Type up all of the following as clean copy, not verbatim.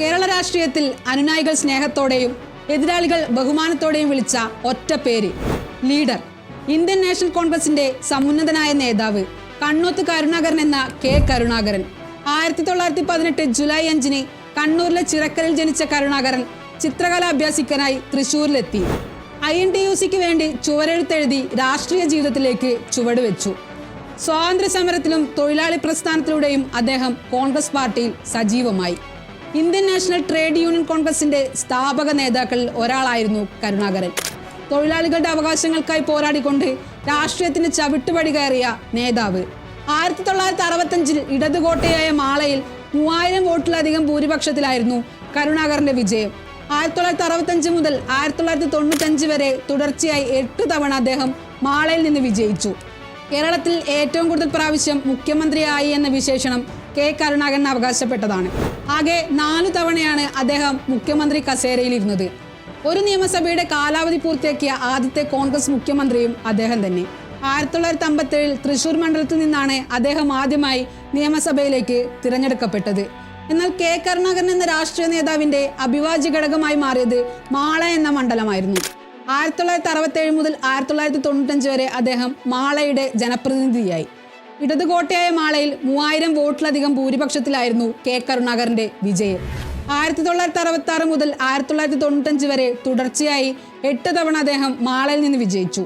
കേരള രാഷ്ട്രീയത്തിൽ അനുനായികൾ സ്നേഹത്തോടെയും എതിരാളികൾ ബഹുമാനത്തോടെയും വിളിച്ച ഒറ്റ പേര് ലീഡർ. ഇന്ത്യൻ നാഷണൽ കോൺഗ്രസിന്റെ സമുന്നതനായ നേതാവ് കണ്ണോത്ത് കരുണാകരൻ എന്ന കെ കരുണാകരൻ. 1918 ജൂലൈ 5 കണ്ണൂരിലെ ചിറക്കലിൽ ജനിച്ച കരുണാകരൻ ചിത്രകല അഭ്യാസിക്കാനായി തൃശൂരിലെത്തി. INTUCക്ക് വേണ്ടി ചുവരെഴുത്തെഴുതി രാഷ്ട്രീയ ജീവിതത്തിലേക്ക് ചുവടുവെച്ചു. സ്വാതന്ത്ര്യ സമരത്തിലും തൊഴിലാളി പ്രസ്ഥാനത്തിലൂടെയും അദ്ദേഹം കോൺഗ്രസ് പാർട്ടിയിൽ സജീവമായി. ഇന്ത്യൻ നാഷണൽ ട്രേഡ് യൂണിയൻ കോൺഗ്രസിന്റെ സ്ഥാപക നേതാക്കളിൽ ഒരാളായിരുന്നു കരുണാകരൻ. തൊഴിലാളികളുടെ അവകാശങ്ങൾക്കായി പോരാടിക്കൊണ്ട് രാഷ്ട്രീയത്തിന് ചവിട്ടുപടി കയറിയ നേതാവ്. 1965 ഇടതുകോട്ടയായ മാളയിൽ 3000 വോട്ടിലധികം ഭൂരിപക്ഷത്തിലായിരുന്നു കരുണാകരന്റെ വിജയം. 1965 മുതൽ 1995 വരെ തുടർച്ചയായി 8 തവണ അദ്ദേഹം മാളയിൽ നിന്ന് വിജയിച്ചു. കേരളത്തിൽ ഏറ്റവും കൂടുതൽ പ്രാവശ്യം മുഖ്യമന്ത്രിയായി എന്ന വിശേഷണം കെ കരുണാകരൻ അവകാശപ്പെട്ടതാണ്. ആകെ 4 തവണയാണ് അദ്ദേഹം മുഖ്യമന്ത്രി കസേരയിലിരുന്നത്. ഒരു നിയമസഭയുടെ കാലാവധി പൂർത്തിയാക്കിയ ആദ്യത്തെ കോൺഗ്രസ് മുഖ്യമന്ത്രിയും അദ്ദേഹം തന്നെ. 1957 തൃശൂർ മണ്ഡലത്തിൽ നിന്നാണ് അദ്ദേഹം ആദ്യമായി നിയമസഭയിലേക്ക് തിരഞ്ഞെടുക്കപ്പെട്ടത്. എന്നാൽ കെ കരുണാകരൻ എന്ന രാഷ്ട്രീയ നേതാവിന്റെ അവിഭാജ്യ ഘടകമായി മാറിയത് മാള എന്ന മണ്ഡലമായിരുന്നു. 1967 മുതൽ 1995 വരെ അദ്ദേഹം മാളയുടെ ജനപ്രതിനിധിയായി. ഇടതുകോട്ടയായ മാളയിൽ 3000 വോട്ടിലധികം ഭൂരിപക്ഷത്തിലായിരുന്നു കെ കരുണാകരന്റെ വിജയം. 1966 മുതൽ 1995 വരെ തുടർച്ചയായി 8 തവണ അദ്ദേഹം മാളയിൽ നിന്ന് വിജയിച്ചു.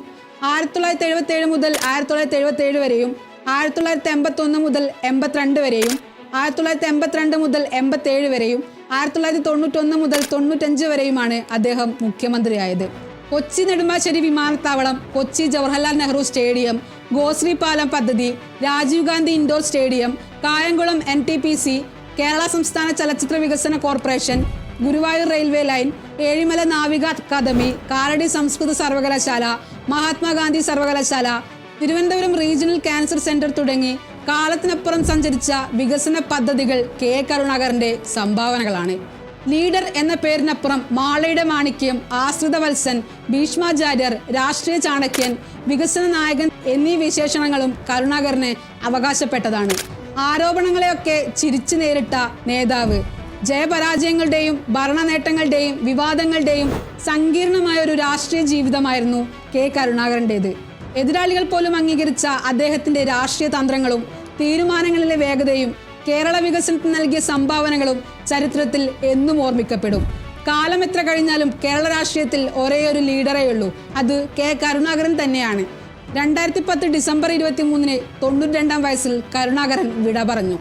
1977 മുതൽ 1977 വരെയും 1981 മുതൽ 82 വരെയും 1982 മുതൽ 87 വരെയും 1991 മുതൽ 95 വരെയുമാണ് അദ്ദേഹം മുഖ്യമന്ത്രിയായത്. കൊച്ചി നെടുമ്പാശ്ശേരി വിമാനത്താവളം, കൊച്ചി ജവഹർലാൽ നെഹ്റു സ്റ്റേഡിയം, ഗോശ്രീ പാലം പദ്ധതി, Rajiv Gandhi indoor stadium, Kayamkulam NTPC, Kerala സംസ്ഥാന ചലച്ചിത്ര വികസന corporation, Guruvayur railway line, Ezhimala നാവിക അക്കാദമി, കാലടി സംസ്കൃത സർവകലാശാല, മഹാത്മാഗാന്ധി സർവകലാശാല, തിരുവനന്തപുരം റീജിയണൽ ക്യാൻസർ സെന്റർ തുടങ്ങി കാലത്തിനപ്പുറം സഞ്ചരിച്ച വികസന പദ്ധതികൾ കെ കരുണാകരന്റെ സംഭാവനകളാണ്. ലീഡർ എന്ന പേരിനപ്പുറം മാളയുടെ മാണിക്യം, ആശ്രിതവത്സൻ, ഭീഷ്മാചാര്യർ, രാഷ്ട്രീയ ചാണക്യൻ, വികസന നായകൻ എന്നീ വിശേഷണങ്ങളും കരുണാകരന് അവകാശപ്പെട്ടതാണ്. ആരോപണങ്ങളെയൊക്കെ ചിരിച്ചു നേരിട്ട നേതാവ്. ജയപരാജയങ്ങളുടെയും ഭരണ നേട്ടങ്ങളുടെയും വിവാദങ്ങളുടെയും സങ്കീർണമായ ഒരു രാഷ്ട്രീയ ജീവിതമായിരുന്നു കെ കരുണാകരൻ്റേത്. എതിരാളികൾ പോലും അംഗീകരിച്ച അദ്ദേഹത്തിന്റെ രാഷ്ട്രീയ തന്ത്രങ്ങളും തീരുമാനങ്ങളിലെ വേഗതയും കേരള വികസനത്തിന് നൽകിയ സംഭാവനകളും ചരിത്രത്തിൽ എന്നും ഓർമ്മിക്കപ്പെടും. കാലം എത്ര കഴിഞ്ഞാലും കേരള രാഷ്ട്രീയത്തിൽ ഒരേയൊരു ലീഡറേ ഉള്ളൂ, അത് കെ കരുണാകരൻ തന്നെയാണ്. 2010 ഡിസംബർ 23 92 വയസ്സിൽ കരുണാകരൻ വിട പറഞ്ഞു.